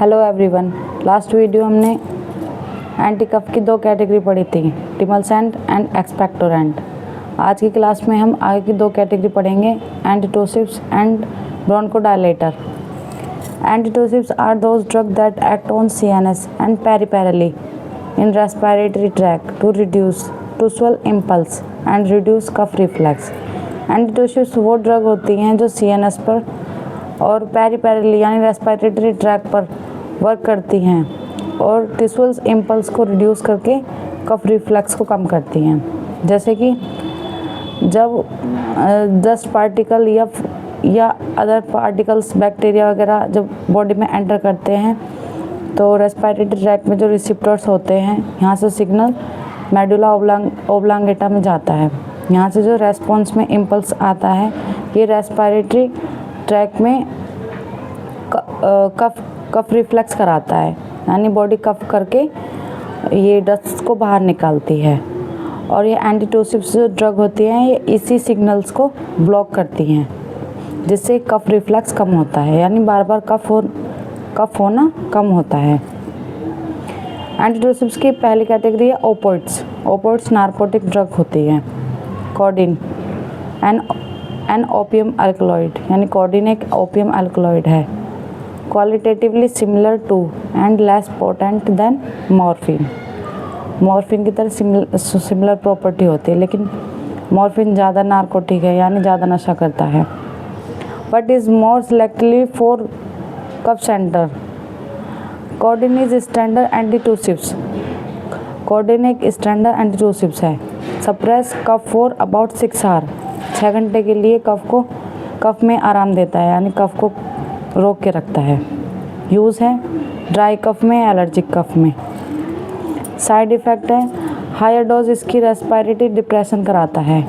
Hello everyone. Last video हमने anti कफ की दो कैटेगरी पढ़ी थी, टिमलसेंट एंड एक्सपेक्टोरेंट। आज की क्लास में हम आगे की दो कैटेगरी पढ़ेंगे, antitussives and bronchodilator. Antitussives are those drug that act on CNS and peripherally in respiratory track to reduce to swell impulse and reduce cough reflex. Antitussives वो ड्रग होती हैं जो CNS पर और पेरिपेरली यानी रेस्पिरेटरी ट्रैक पर work करती हैं और टिश्यूअल इम्पल्स को रिड्यूस करके कफ रिफ्लेक्स को कम करती हैं। जैसे कि जब डस्ट पार्टिकल या अदर पार्टिकल्स बैक्टीरिया वगैरह जब बॉडी में एंटर करते हैं तो रेस्पिरेटरी ट्रैक में जो रिसेप्टर्स होते हैं, यहाँ से सिग्नल मेडुला ओब्लांगेटा में जाता है। यहाँ से जो रेस्पॉन्स में इम्पल्स आता है, ये रेस्पिरेटरी ट्रैक में कफ रिफ्लेक्स कराता है, यानी बॉडी कफ करके ये डस्ट को बाहर निकालती है। और ये एंटीटोसिव्स जो ड्रग होती हैं, ये इसी सिग्नल्स को ब्लॉक करती हैं, जिससे कफ रिफ्लेक्स कम होता है, यानी बार बार कफ होना कम होता है। एंटीटोसिव्स की पहली कैटेगरी है ओपिएट्स। ओपिएट्स नार्कोटिक ड्रग होती है। कोडीन एन ओपियम अल्कलॉइड, यानी कोडीन एक ओपियम अल्कलॉइड है। Qualitatively similar to and less potent than morphine. Morphine की तरह सिमिलर प्रॉपर्टी होती है, लेकिन मॉर्फिन ज़्यादा नार्कोटिक है, यानी ज़्यादा नशा करता है। But is more selectively for cough centre. Codeine is standard antitussives. Codeine एक स्टैंडर्ड एंटीटोसिव्स है। Suppress cough for about 6 hour. 6 घंटे के लिए कफ में आराम देता है, यानी कफ को रोक के रखता है। यूज़ है ड्राई कफ में, एलर्जिक कफ में। साइड इफ़ेक्ट है हायर डोज इसकी रेस्पिरेटरी डिप्रेशन कराता है,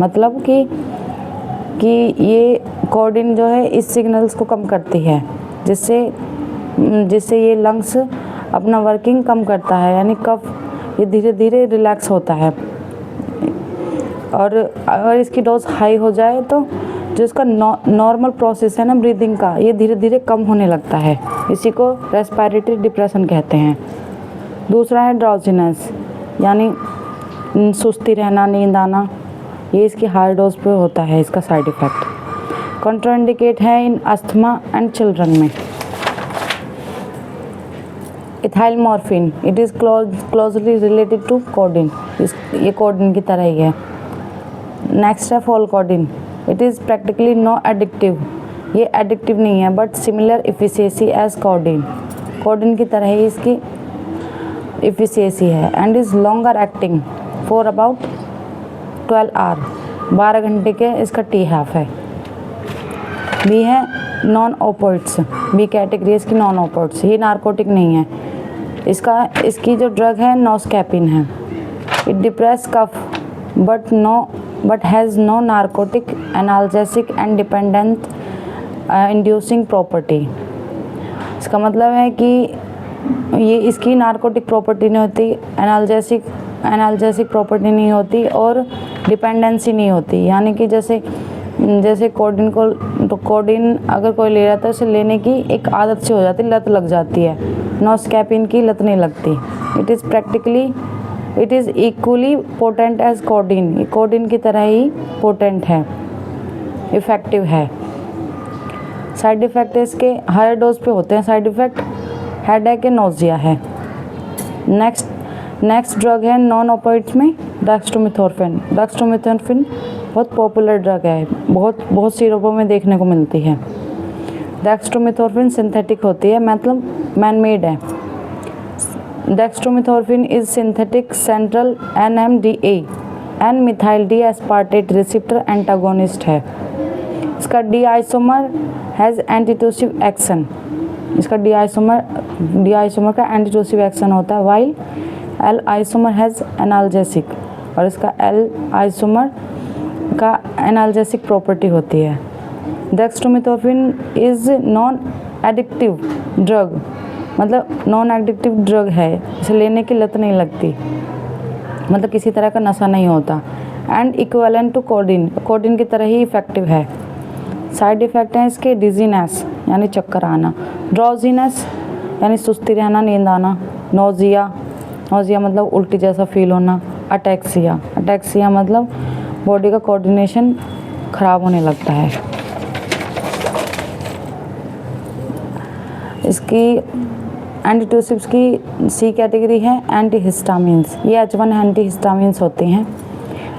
मतलब कि ये कोडीन जो है इस सिग्नल्स को कम करती है, जिससे ये लंग्स अपना वर्किंग कम करता है, यानी कफ ये धीरे धीरे रिलैक्स होता है। और अगर इसकी डोज हाई हो जाए तो जो इसका नॉर्मल प्रोसेस है ना ब्रीदिंग का, ये धीरे धीरे कम होने लगता है। इसी को रेस्पिरेटरी डिप्रेशन कहते हैं। दूसरा है ड्राउजीनेस, यानी सुस्ती रहना, नींद आना, ये इसकी हाई डोज पे होता है इसका साइड इफ़ेक्ट। कॉन्ट्राइंडिकेट है इन अस्थमा एंड चिल्ड्रन में। Ethyl morphine, it is closely related to codeine, ये कोडीन की तरह ही है। नेक्स्ट है pholcodine, it is practically no addictive, ये एडिक्टिव नहीं है but similar efficiency as codeine, codeine की तरह ही इसकी इफिशियंसी है। And is longer acting for about 12 hour, 12 घंटे के इसका T-half है। बी है नॉन ओपिएट्स, बी कैटेगरी इसकी नॉन ओपिएट्स, ये नार्कोटिक नहीं है। इसकी जो ड्रग है नोस्कैपिन है। It depress cough but has no narcotic, analgesic and dependent inducing property। इसका मतलब है कि ये इसकी नार्कोटिक प्रॉपर्टी नहीं होती, एनाल्जेसिक प्रॉपर्टी नहीं होती और डिपेंडेंसी नहीं होती, यानी कि जैसे कोडीन अगर कोई ले रहा है तो उसे लेने की एक आदत से हो जाती, लत लग जाती है। नोस्कैपिन की लत नहीं लगती। It is equally potent as codeine, ये कोडीन की तरह ही पोटेंट है, इफ़ेक्टिव है। साइड इफ़ेक्ट इसके हायर डोज पे होते हैं। Side effect headache and nausea है। नेक्स्ट ड्रग है नॉन ओपिएट्स में डेक्स्ट्रोमेथोर्फिन। डेक्स्ट्रोमेथोर्फिन बहुत पॉपुलर ड्रग है, बहुत सिरपों में देखने को मिलती है। डेक्स्ट्रोमेथोर्फिन सिंथेटिक होती है, मतलब मैनमेड है। Dextromethorphan is synthetic central NMDA N methyl D aspartate receptor antagonist है। इसका D isomer has antitussive action, इसका डी आइसोमर का एंटीटोसिव एक्शन होता है, while L isomer has analgesic, और इसका एल आइसोमर का एनाल्जेसिक प्रॉपर्टी होती है। Dextromethorphan is non addictive drug, मतलब नॉन एडिक्टिव ड्रग है, इसे लेने की लत नहीं लगती, मतलब किसी तरह का नशा नहीं होता। एंड इक्विवेलेंट टू कोडीन की तरह ही इफ़ेक्टिव है। साइड इफ़ेक्ट हैं इसके डिजीनेस यानी चक्कर आना, ड्राउजीनेस यानी सुस्ती रहना, नींद आना। नोजिया, नोजिया मतलब उल्टी जैसा फील होना। अटैक्सिया, अटैक्सिया मतलब बॉडी का कोऑर्डिनेशन खराब होने लगता है। इसकी एंटीट्यूसिव्स की सी कैटेगरी है एंटीहिस्टामिन्स। ये H1 एंटीहिस्टामिन्स होती हैं।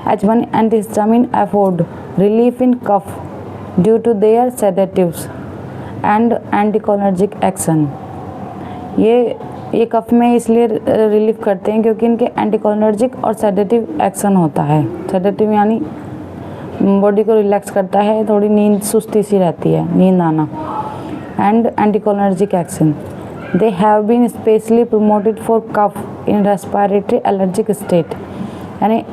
H1 antihistamine afford relief in cough due to their sedatives and anticholinergic action. ये कफ में इसलिए रिलीफ करते हैं क्योंकि इनके एंटीकोलिनर्जिक और सेडेटिव एक्शन होता है। सेडेटिव यानी बॉडी को रिलैक्स करता है, थोड़ी नींद सुस्ती सी रहती है, नींद आना। And anticholinergic action, they have been specially promoted for cough in respiratory allergic state. यानी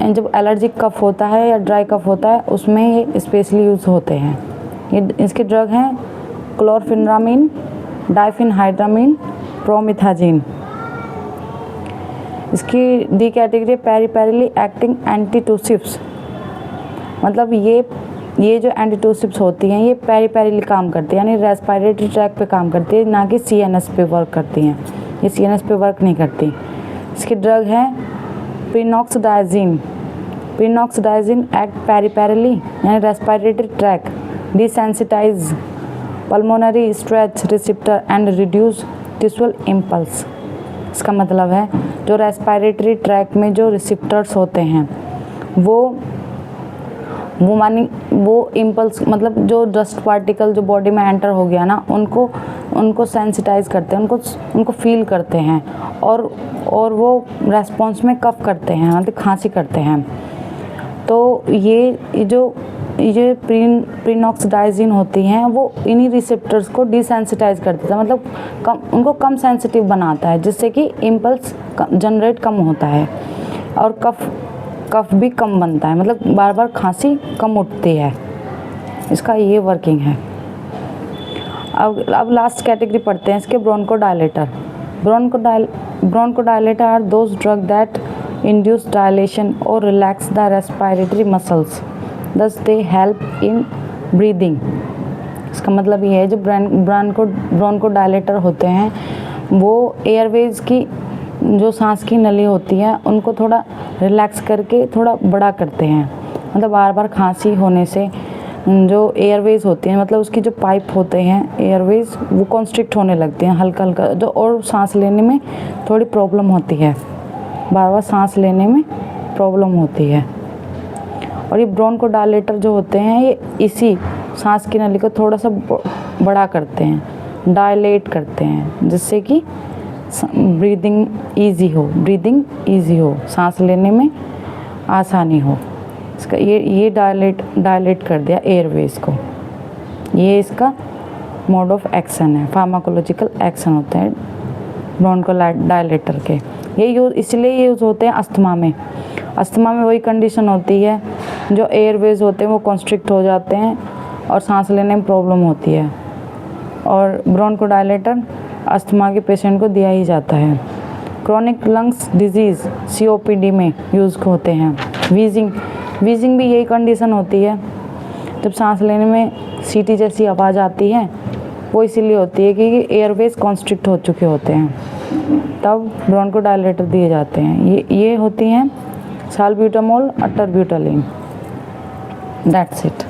जब एलर्जिक कफ होता है या ड्राई कफ होता है उसमें ये स्पेशली यूज़ होते हैं। ये इसके ड्रग हैं क्लोरफेनिरामिन, डाइफेनहाइड्रामिन, प्रोमिथाजिन। इसकी डी कैटेगरी पेरिपेरली एक्टिंग एंटीट्यूसिव्स, मतलब ये जो एंटीट्यूसिव्स होती हैं ये पेरिपेरली काम करती है, यानी रेस्पिरेटरी ट्रैक पे काम करती है, ना कि CNS पे वर्क करती हैं। ये CNS पे वर्क नहीं करती। इसके ड्रग हैं प्रीनॉक्सडाइजिन। प्रीनॉक्सडाइजिन एक्ट पेरिपेरली यानी respiratory tract, desensitize pulmonary stretch receptor and reduce टिश्यूअल इम्पल्स। इसका मतलब है जो रेस्पिरेटरी ट्रैक में जो रिसेप्टर्स होते हैं वो इम्पल्स मतलब जो डस्ट पार्टिकल जो बॉडी में एंटर हो गया ना उनको सेंसिटाइज करते हैं, उनको फील करते हैं और वो रेस्पॉन्स में कफ करते हैं, मतलब खांसी करते हैं। तो ये प्रीनॉक्सडाइजिन होती हैं वो इन्हीं रिसेप्टर्स को डिसेंसिटाइज करती है, मतलब उनको कम सेंसिटिव बनाता है, जिससे कि इम्पल्स जनरेट कम होता है और कफ भी कम बनता है, मतलब बार बार खांसी कम उठती है। इसका ये वर्किंग है। अब लास्ट कैटेगरी पढ़ते हैं इसके, bronchodilator. Bronchodilator are those drug that induce dilation or relax the respiratory muscles, thus they help in breathing। इसका मतलब ये है जो ब्रोंकोडायलेटर होते हैं वो एयरवेज की जो सांस की नली होती है उनको थोड़ा रिलैक्स करके थोड़ा बड़ा करते हैं, मतलब बार बार खांसी होने से जो एयरवेज होती हैं, मतलब उसकी जो पाइप होते हैं एयरवेज वो कॉन्स्ट्रिक्ट होने लगती हैं हल्का हल्का, जो और सांस लेने में थोड़ी प्रॉब्लम होती है, बार बार सांस लेने में प्रॉब्लम होती है। और ये ब्रोंकोडायलेटर जो होते हैं ये इसी सांस की नली को थोड़ा सा बड़ा करते हैं, डायलेट करते हैं, जिससे कि ब्रीदिंग इजी हो, सांस लेने में आसानी हो। इसका ये डायलेट कर दिया एयरवेज को। ये इसका मोड ऑफ एक्शन है, फार्माकोलॉजिकल एक्शन होते हैं ब्रोंकोडायलेटर के। ये इसलिए यूज़ होते हैं अस्थमा में। अस्थमा में वही कंडीशन होती है जो एयरवेज होते हैं वो कॉन्स्ट्रिक्ट हो जाते हैं और सांस लेने में प्रॉब्लम होती है, और ब्रोंकोडायलेटर अस्थमा के पेशेंट को दिया ही जाता है। क्रोनिक लंग्स डिजीज़ COPD में यूज़ होते हैं। वीजिंग भी यही कंडीशन होती है, जब सांस लेने में सीटी जैसी आवाज़ आती है वो इसीलिए होती है कि एयरवेज कॉन्स्ट्रिक्ट हो चुके होते हैं, तब ब्रोंकोडायलेटर दिए जाते हैं। ये होती हैं साल्ब्यूटामोल, अटरब्यूटालिन। That's it.